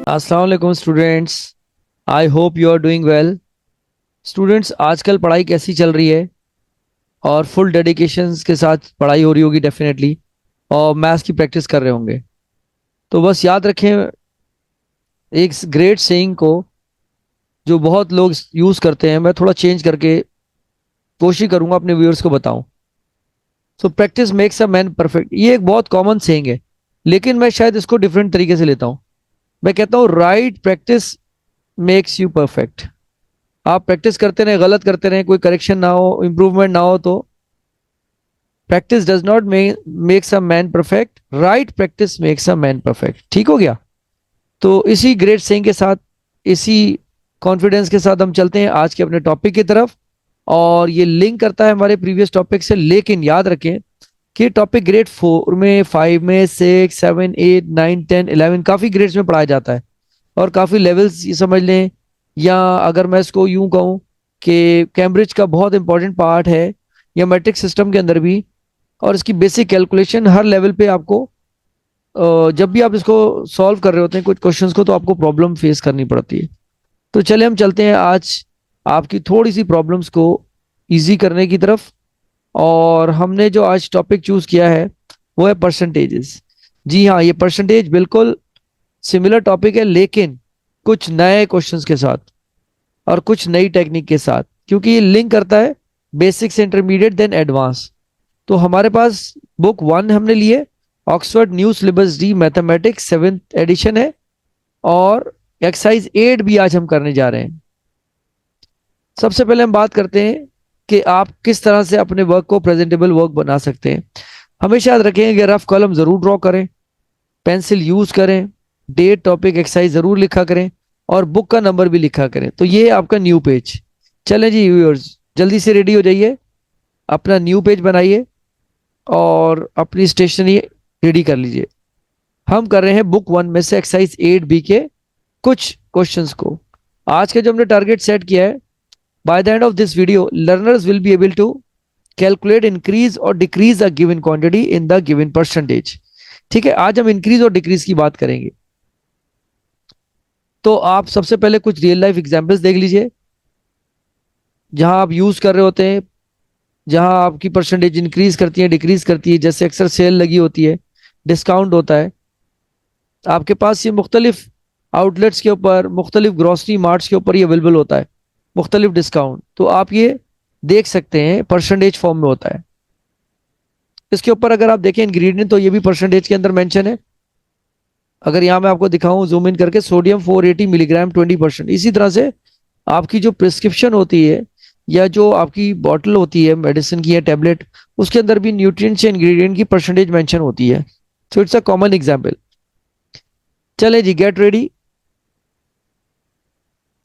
अस्सलाम वालेकुम students. I hope you are doing well. Students, आजकल पढ़ाई कैसी चल रही है? और फुल डेडिकेशंस के साथ पढ़ाई हो रही होगी डेफिनेटली। और मैथ्स की प्रैक्टिस कर रहे होंगे। तो बस याद रखें एक ग्रेट सेइंग को, जो बहुत लोग यूज़ करते हैं। मैं थोड़ा चेंज करके कोशिश करूंगा अपने व्यूअर्स को बताऊं। So practice makes a man perfect, ये एक बहुत कॉमन सेइंग है, लेकिन मैं शायद इसको डिफरेंट तरीके से लेता हूं। मैं कहता हूँ right practice makes you perfect. आप प्रैक्टिस करते रहें, गलत करते रहें, कोई करेक्शन ना हो, इंप्रूवमेंट ना हो, तो practice does not makes a man perfect, right practice makes a man perfect. ठीक हो गया? तो इसी ग्रेट सेइंग के साथ, इसी कॉन्फिडेंस के साथ हम चलते हैं आज के अपने टॉपिक की तरफ। और ये लिंक करता है हमारे प्रीवियस टॉपिक से, लेकिन याद रखें कि टॉपिक ग्रेड 4 में, 5 में, 6, 7, 8, 9, 10, 11 काफ़ी ग्रेड्स में पढ़ाया जाता है। और काफ़ी लेवल्स ये समझ लें, या अगर मैं इसको यूं कहूँ कि कैम्ब्रिज का बहुत इंपॉर्टेंट पार्ट है, या मैट्रिक सिस्टम के अंदर भी। और इसकी बेसिक कैलकुलेशन हर लेवल पे आपको, जब भी आप इसको सॉल्व कर रहे होते हैं कुछ क्वेश्चंस को, तो आपको प्रॉब्लम फेस करनी पड़ती है। तो चले हम चलते हैं आज आपकी थोड़ी सी प्रॉब्लम्स को इजी करने की तरफ। और हमने जो आज टॉपिक चूज किया है वो है परसेंटेजेस। जी हाँ, ये परसेंटेज बिल्कुल सिमिलर टॉपिक है, लेकिन कुछ नए क्वेश्चंस के साथ और कुछ नई टेक्निक के साथ, क्योंकि ये लिंक करता है बेसिक से इंटरमीडिएट देन एडवांस। तो हमारे पास बुक 1 हमने लिए, Oxford new syllabus D mathematics 7th edition है। और एक्सरसाइज 8 भी आज हम करने जा रहे हैं। सबसे पहले हम बात करते हैं कि आप किस तरह से अपने वर्क को प्रेजेंटेबल वर्क बना सकते हैं। हमेशा याद रखें कि रफ कॉलम जरूर ड्रॉ करें, पेंसिल यूज करें, डेट टॉपिक एक्सरसाइज जरूर लिखा करें, और बुक का नंबर भी लिखा करें। तो ये है आपका न्यू पेज। चलें जी व्यूअर्स, जल्दी से रेडी हो जाइए, अपना न्यू पेज बनाइए और अपनी स्टेशनरी रेडी कर लीजिए। हम कर रहे हैं बुक 1 में से एक्सरसाइज 8 बी के कुछ क्वेश्चंस को। आज का जो हमने टारगेट सेट किया है, by the end of this video learners will be able to calculate increase और decrease a given quantity in the given percentage. ठीक है, आज हम इंक्रीज और डिक्रीज की बात करेंगे। तो आप सबसे पहले कुछ रियल लाइफ एग्जांपल्स देख लीजिए, जहां आप यूज कर रहे होते हैं, जहां आपकी परसेंटेज इंक्रीज करती है, डिक्रीज करती है। जैसे अक्सर सेल लगी होती है, डिस्काउंट होता है, आपके पास ये मुख्तलिफ आउटलेट्स के ऊपर, मुख्तलिफ ग्रॉसरी मार्ट्स के ऊपर ये अवेलेबल होता है, मुख्तलिफ डिस्काउंट। तो आप ये देख सकते हैं, परसेंटेज फॉर्म में होता है। इसके ऊपर अगर आप देखें इंग्रेडिएंट, तो ये भी परसेंटेज के अंदर मेंशन है। अगर यहाँ मैं आपको दिखाऊं जूम इन करके, सोडियम 480 मिलीग्राम 20%। इसी तरह से आपकी जो प्रिस्क्रिप्शन होती है, या जो आपकी बॉटल होती है मेडिसिन की या टैबलेट, उसके अंदर भी न्यूट्रिएंट्स या इंग्रेडिएंट की परसेंटेज मेंशन होती है। So it's a common example. चले जी, गेट रेडी।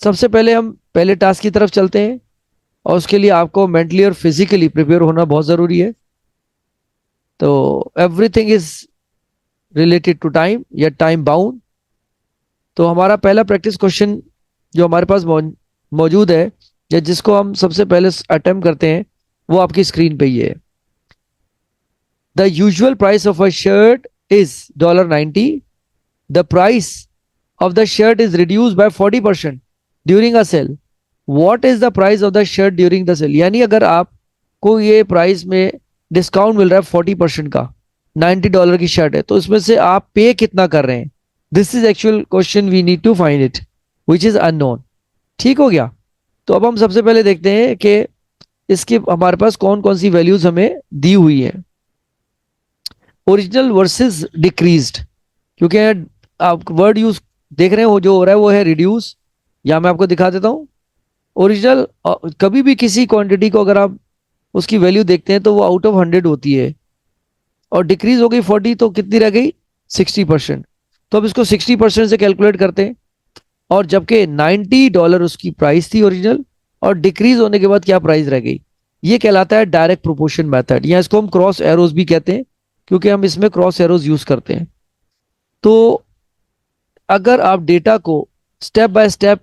सबसे पहले हम पहले टास्क की तरफ चलते हैं, और उसके लिए आपको मेंटली और फिजिकली प्रिपेयर होना बहुत ज़रूरी है। तो everything is related to time या टाइम बाउंड। तो हमारा पहला प्रैक्टिस क्वेश्चन जो हमारे पास मौजूद है, या जिसको हम सबसे पहले अटेम्प्ट करते हैं, वो आपकी स्क्रीन पे ही है। The usual price of a shirt is $90। The price of the shirt is reduced by 40% during a sale. What is the price of the shirt during the sale? यानी अगर आपको ये प्राइस में डिस्काउंट मिल रहा है 40% का, $90 की शर्ट है, तो इसमें से आप पे कितना कर रहे हैं? This is actual question, we need to find it which is unknown. ठीक हो गया? तो अब हम सबसे पहले देखते हैं कि इसके हमारे पास कौन कौन सी वैल्यूज हमें दी हुई है। ओरिजिनल वर्सेस डिक्रीज्ड, क्योंकि आप वर्ड यूज देख रहे हैं, वो जो हो रहा है वो है रिड्यूस। या मैं आपको दिखा देता हूं। ओरिजिनल, कभी भी किसी क्वांटिटी को अगर आप उसकी वैल्यू देखते हैं, तो वो आउट ऑफ 100 होती है, और डिक्रीज हो गई 40, तो कितनी रह गई? 60%। तो अब इसको 60% से कैलकुलेट करते हैं। और जबकि $90 उसकी प्राइस थी ओरिजिनल, और डिक्रीज होने के बाद क्या प्राइस रह गई, ये कहलाता है डायरेक्ट प्रोपोर्शन मेथड, या इसको हम क्रॉस एरोज भी कहते हैं, क्योंकि हम इसमें क्रॉस एरोज यूज करते हैं। तो अगर आप डेटा को स्टेप बाय स्टेप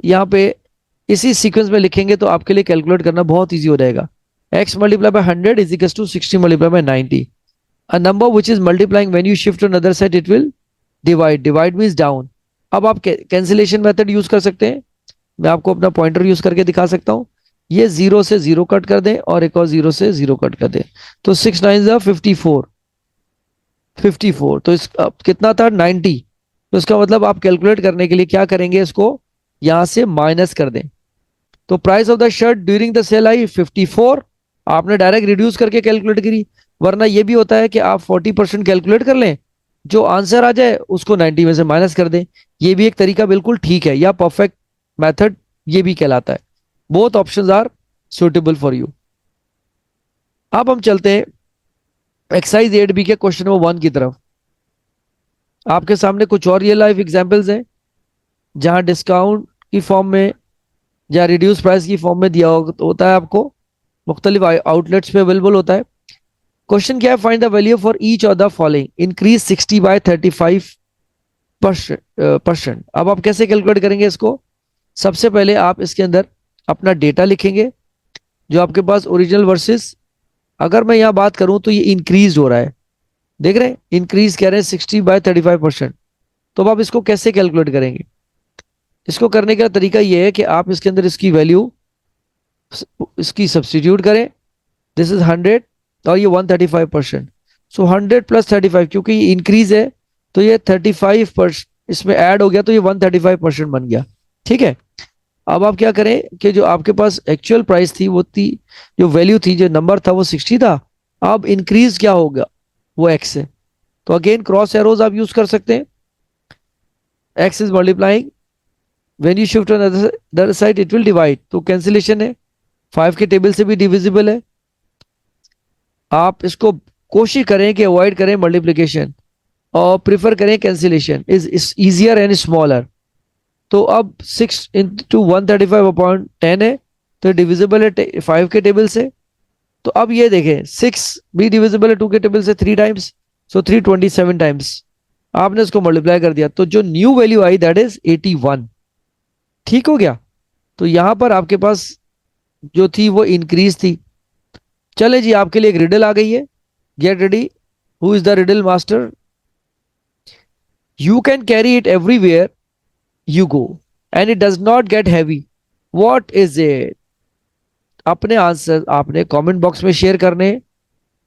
यहाँ पे इसी सीक्वेंस में लिखेंगे, तो आपके लिए कैलकुलेट करना बहुत इजी हो जाएगा। x multiply by 100 is equal to 60 multiply by 90। A number which is multiplying when you shift to another side, it will divide. Divide means down. अब आप कैंसिलेशन मेथड यूज कर सकते हैं। मैं आपको अपना पॉइंटर यूज करके दिखा सकता हूँ। ये 0 से 0 कट कर दें और एक और 0 से 0 कट कर दें, तो 6 9 जा 54, 54, तो इस अब कितना था 90। तो इसका मतलब आप कैलकुलेट करने के लिए क्या करेंगे, इसको यहां से माइनस कर दें। तो price of the shirt during the sale आई 54, आपने डायरेक्ट रिड्यूस करके कैलकुलेट करी। वरना ये भी होता है कि आप 40% कैलकुलेट कर लें, जो आंसर आ जाए उसको 90 में से माइनस कर दें। ये भी एक तरीका बिल्कुल ठीक है, या परफेक्ट मेथड ये भी कहलाता है। Both options are suitable for you. अब हम चलते हैं एक्सरसाइज 8B के क्वेश्चन नंबर 1 की तरफ। आपके सामने कुछ और रियल लाइफ एग्जांपल्स हैं जहां डिस्काउंट की फॉर्म में या रिड्यूस प्राइस की फॉर्म में दिया होता है, आपको मुख्तलिफ आउटलेट्स पे अवेलेबल होता है। क्वेश्चन क्या है, find the value for each of the following, increase 60 by 35%। अब आप कैसे कैलकुलेट करेंगे इसको? सबसे पहले आप इसके अंदर अपना डेटा लिखेंगे जो आपके पास ओरिजिनल वर्सेस, अगर मैं यहां बात करूं तो ये इंक्रीज हो रहा है, देख रहे हैं इंक्रीज कह रहे हैं 60 बाय 35%। तो अब आप इसको कैसे कैलकुलेट करेंगे? इसको करने का तरीका ये है कि आप इसके अंदर इसकी वैल्यू इसकी सब्सटीट्यूट करें। दिस इज 100 और ये 135%। सो 100 प्लस 35, क्योंकि ये इंक्रीज है तो ये 35% इसमें ऐड हो गया, तो ये 135% बन गया। ठीक है। अब आप क्या करें कि जो आपके पास एक्चुअल प्राइस थी वो थी, जो वैल्यू थी, जो नंबर था वो 60 था। अब इंक्रीज क्या होगा, वो एक्स है। तो अगेन क्रॉस एरोज आप यूज कर सकते हैं। X is multiplying, when you shift on other side it will divide, तो कैंसिलेशन है, 5 के टेबल से भी डिविजिबल है। आप इसको कोशिश करें कि अवॉइड करें मल्टीप्लिकेशन और प्रिफर करें cancellation, is easier and smaller. तो अब 6 इंटू 135/10 है, तो डिविजिबल है 5 के टेबल से। तो अब ये देखें 6 भी डिविजिबल है 2 के टेबल से 3 टाइम्स, सो 327 टाइम्स। आपने इसको मल्टीप्लाई कर दिया तो जो new value I that is 81। ठीक हो गया। तो यहां पर आपके पास जो थी वो इंक्रीज थी। चले जी, आपके लिए एक रिडल आ गई है, get ready. Who is the riddle master? You can carry it everywhere you go and it does not get heavy, what is it? अपने आंसर आपने कमेंट बॉक्स में शेयर करने हैं।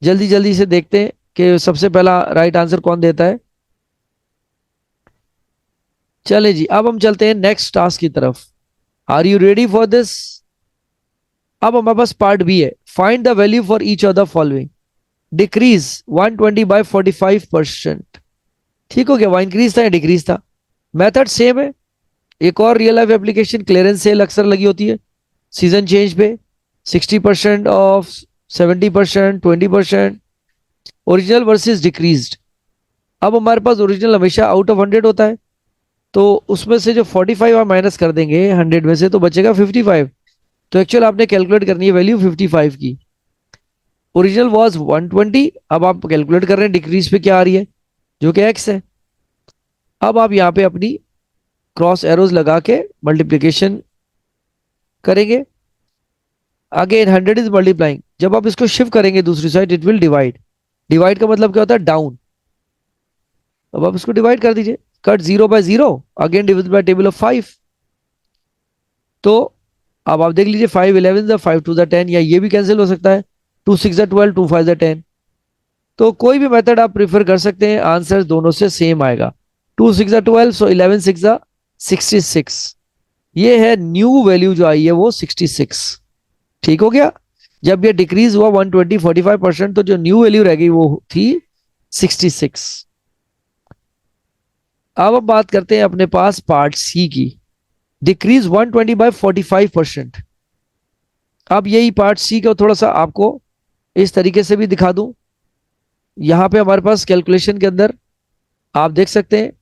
जल्दी जल्दी से देखते हैं कि सबसे पहला राइट आंसर कौन देता है। चले जी, अब हम चलते हैं नेक्स्ट टास्क की तरफ। Are you ready for this? अब हमारे पास पार्ट बी है, find the value for each of the following, decrease 120/45%। ठीक हो गया, वहां इंक्रीज था या डिक्रीज था? मेथड सेम है। एक और real life application clearance sale अक्सर लगी होती है सीजन चेंज पे, 60% ऑफ, 70%, 20%, ओरिजिनल वर्सेस डिक्रीज्ड। अब हमारे पास ओरिजिनल हमेशा आउट ऑफ 100 होता है, तो उसमें से जो 45 आप माइनस कर देंगे 100 में से, तो बचेगा 55। तो एक्चुअल आपने कैलकुलेट करनी है वैल्यू 55 की। ओरिजिनल वॉज 120, अब आप कैलकुलेट कर रहे हैं डिक्रीज पे क्या आ रही है, जो कि एक्स है। अब आप यहाँ पे अपनी क्रॉस एरोज लगा के मल्टीप्लीकेशन करेंगे। अगेन 100 इज मल्टीप्लाइंग, जब आप इसको शिफ्ट करेंगे दूसरी side it will divide. Divide का मतलब क्या होता है, डाउन। अब आप इसको डिवाइड कर दीजिए, cut 0/0, again divide by table of 5। तो अब आप देख लीजिए 5 11 5 2 10, या ये भी कैंसिल हो सकता है, 2 6 12 2 5 10। तो कोई भी मेथड आप प्रीफर कर सकते हैं, आंसर दोनों से सेम आएगा। 2 6 12, सो 11 6 66। ये है न्यू वैल्यू जो आई है वो 66। ठीक हो गया। जब ये डिक्रीज हुआ 120 45%, तो जो न्यू वैल्यू रह गई वो थी 66। अब हम बात करते हैं अपने पास पार्ट सी की, डिक्रीज 120/45%। अब यही पार्ट सी का थोड़ा सा आपको इस तरीके से भी दिखा दूं। यहां पे हमारे पास कैलकुलेशन के अंदर आप देख सकते हैं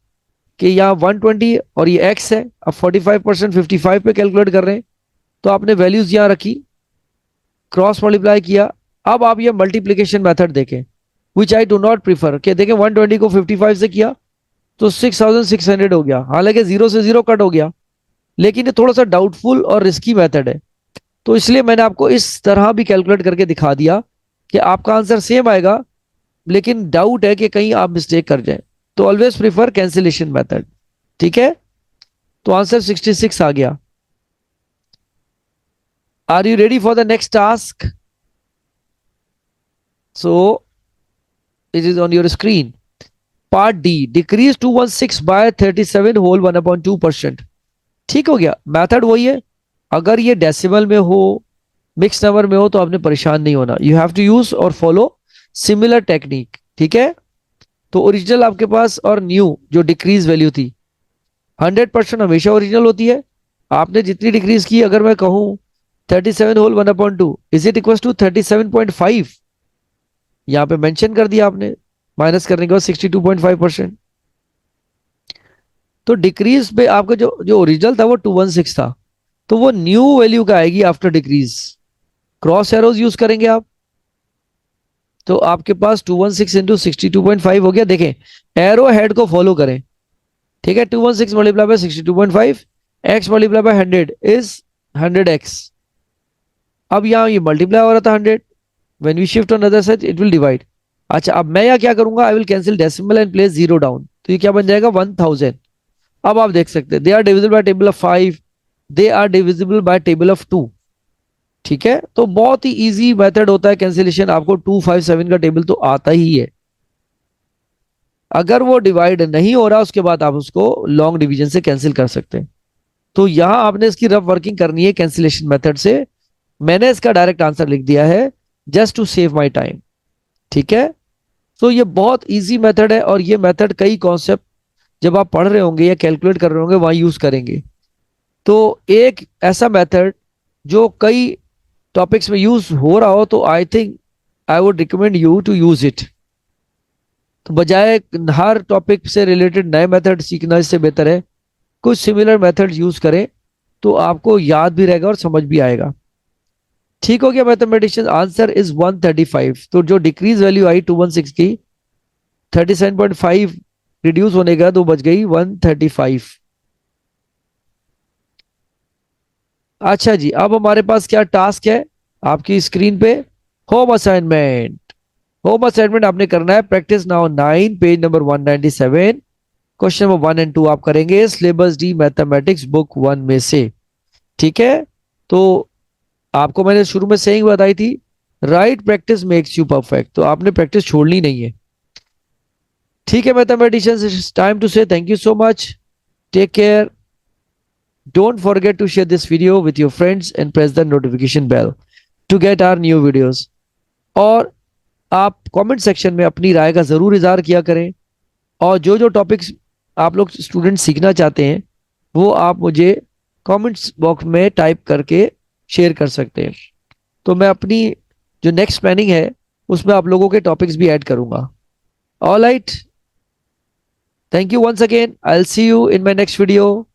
कि यहाँ 120 और ये एक्स है। अब 45% 55 पे कैलकुलेट कर रहे हैं, तो आपने वैल्यूज यहां रखी, क्रॉस मल्टीप्लाई किया। अब आप ये मल्टीप्लीकेशन मेथड देखें, विच आई डू नॉट प्रीफर, कि देखें 120 को 55 से किया तो 6600 हो गया, हालांकि 0 से 0 कट हो गया, लेकिन ये थोड़ा सा डाउटफुल और रिस्की मेथड है। तो इसलिए मैंने आपको इस तरह भी कैलकुलेट करके दिखा दिया कि आपका आंसर सेम आएगा, लेकिन डाउट है कि कहीं आप मिस्टेक कर जाए। तो ऑलवेज प्रीफर कैंसिलेशन मेथड। ठीक है। तो आंसर 66 आ गया। Are you ready for the next task? So it is on your screen. Part D, decrease 216 by 37 whole 1/2%। ठीक हो गया, मेथड वही है। अगर ये डेसिमल में हो, मिक्स नंबर में हो, तो आपने परेशान नहीं होना। यू हैव टू यूज और फॉलो सिमिलर टेक्निक। ठीक है, तो ओरिजिनल आपके पास और न्यू जो डिक्रीज वैल्यू थी, 100% हमेशा ओरिजिनल होती है। आपने जितनी डिक्रीज की, अगर मैं कहूं 37 whole 1/2 is it equal to 37.5, यहाँ पे मेंशन कर दिया आपने, माइनस करने के बाद 62.5%। तो डिक्रीज पे आपका जो जो ओरिजिनल था वो 216 था, तो वो न्यू वैल्यू का आएगी after decrease. Cross arrows use करेंगे आप, तो आपके पास 216 इंटू 62.5 हो गया। देखें, एरो हेड को फॉलो करें। ठीक है, 216 multiply by 62.5, x multiply by 100 is 100x। अब यहाँ ये मल्टीप्लाई हो रहा था 100, when we shift on other side it will divide. अच्छा, अब मैं यहाँ क्या करूंगा, I will cancel decimal and place zero down, तो ये क्या बन जाएगा 1000। अब आप देख सकते हैं, they are divisible by table of 5, they are divisible by table of 2। ठीक है, तो बहुत ही इजी मेथड होता है कैंसिलेशन। आपको 257 का टेबल तो आता ही है। अगर वो डिवाइड नहीं हो रहा, उसके बाद आप उसको लॉन्ग डिवीजन से कैंसिल कर सकते हैं। तो यहां आपने इसकी रफ वर्किंग करनी है कैंसिलेशन मेथड से। मैंने इसका डायरेक्ट आंसर लिख दिया है just to save my time. ठीक है, तो ये बहुत इजी मेथड है, और ये मेथड कई कॉन्सेप्ट जब आप पढ़ रहे होंगे या कैलकुलेट कर रहे होंगे वहां यूज करेंगे। तो एक ऐसा मेथड जो कई टॉपिक्स में यूज हो रहा हो, तो I think I would recommend you to use it. तो बजाय हर टॉपिक से रिलेटेड नए मेथड सीखना, इससे बेहतर है कुछ सिमिलर मेथड यूज करें, तो आपको याद भी रहेगा और समझ भी आएगा। ठीक हो गया मैथमेटिशियन, आंसर इज 135। तो जो डिक्रीज वैल्यू आई 216 की, 37.5 रिड्यूस होने का, तो बच गई 135। अच्छा जी, अब हमारे पास क्या टास्क है आपकी स्क्रीन पे? Home assignment. होम असाइनमेंट आपने करना है practice now 9 page number 197। Question number 1 और 2 आप करेंगे सिलेबस डी मैथमेटिक्स बुक 1 में से। ठीक है, तो आपको मैंने शुरू में सेइंग बताई थी, right practice makes you perfect, तो आपने प्रैक्टिस छोड़नी नहीं है। ठीक है mathematicians, it's time to say thank you so much, take care, don't forget to share this video with your friends and press the notification bell to get our new videos. और आप comment section में अपनी राय का जरूर इजहार किया करें, और जो जो टॉपिक्स आप लोग स्टूडेंट सीखना चाहते हैं वो आप मुझे कमेंट्स बॉक्स में टाइप करके शेयर कर सकते हैं। तो मैं अपनी जो नेक्स्ट प्लानिंग है उसमें आप लोगों के टॉपिक्स भी ऐड करूंगा। All right, thank you once again, I will see you in my next video.